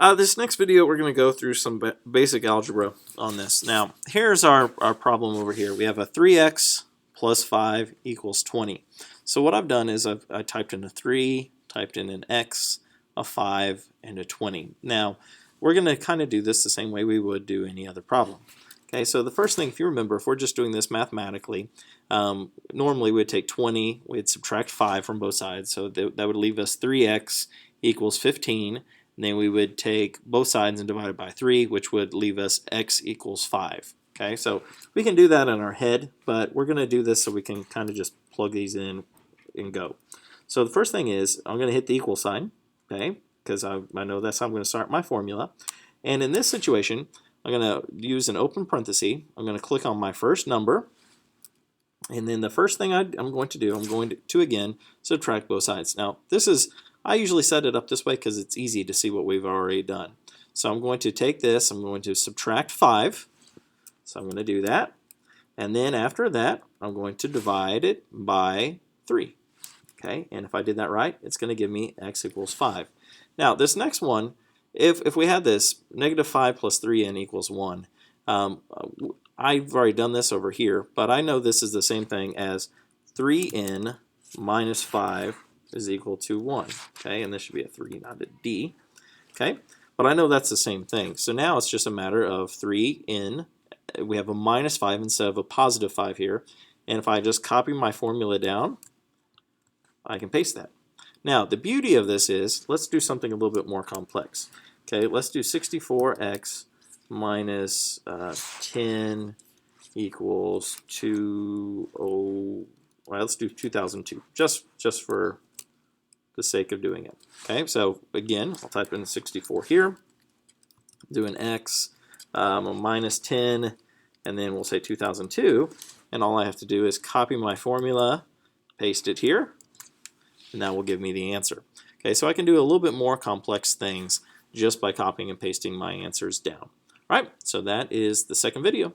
This next video we're going to go through some basic algebra on this. Now here's our problem over here. We have a 3x plus 5 equals 20. So what I've done is I typed in a 3, typed in an x, a 5, and a 20. Now we're going to kind of do this the same way we would do any other problem. Okay, so the first thing, if you remember, if we're just doing this mathematically, normally we'd take 20, we'd subtract 5 from both sides, so that would leave us 3x equals 15. And then we would take both sides and divide it by 3, which would leave us x equals 5. Okay, so we can do that in our head, but we're going to do this so we can kind of just plug these in and go. So the first thing is I'm going to hit the equal sign, okay, because I know that's how I'm going to start my formula. And in this situation, I'm going to use an open parenthesis. I'm going to click on my first number. And then the first thing I'm going to do, I'm going to again subtract both sides. Now this is, I usually set it up this way because it's easy to see what we've already done. So I'm going to take this, I'm going to subtract 5. So I'm going to do that. And then after that, I'm going to divide it by 3. Okay, and if I did that right, it's going to give me x equals 5. Now this next one, if we had this, negative 5 plus 3n equals 1, I've already done this over here, but I know this is the same thing as 3n minus 5 is equal to 1. Okay, and this should be a 3, not a d. Okay, but I know that's the same thing. So now it's just a matter of 3n. We have a minus 5 instead of a positive 5 here. And if I just copy my formula down, I can paste that. Now, the beauty of this is, let's do something a little bit more complex. Okay, let's do 64x minus 10 equals 20, well, let's do 2002, just for the sake of doing it. Okay, so again, I'll type in 64 here, do an x, a minus 10, and then we'll say 2002, and all I have to do is copy my formula, paste it here, and that will give me the answer. Okay, so I can do a little bit more complex things just by copying and pasting my answers down. All right, so that is the second video.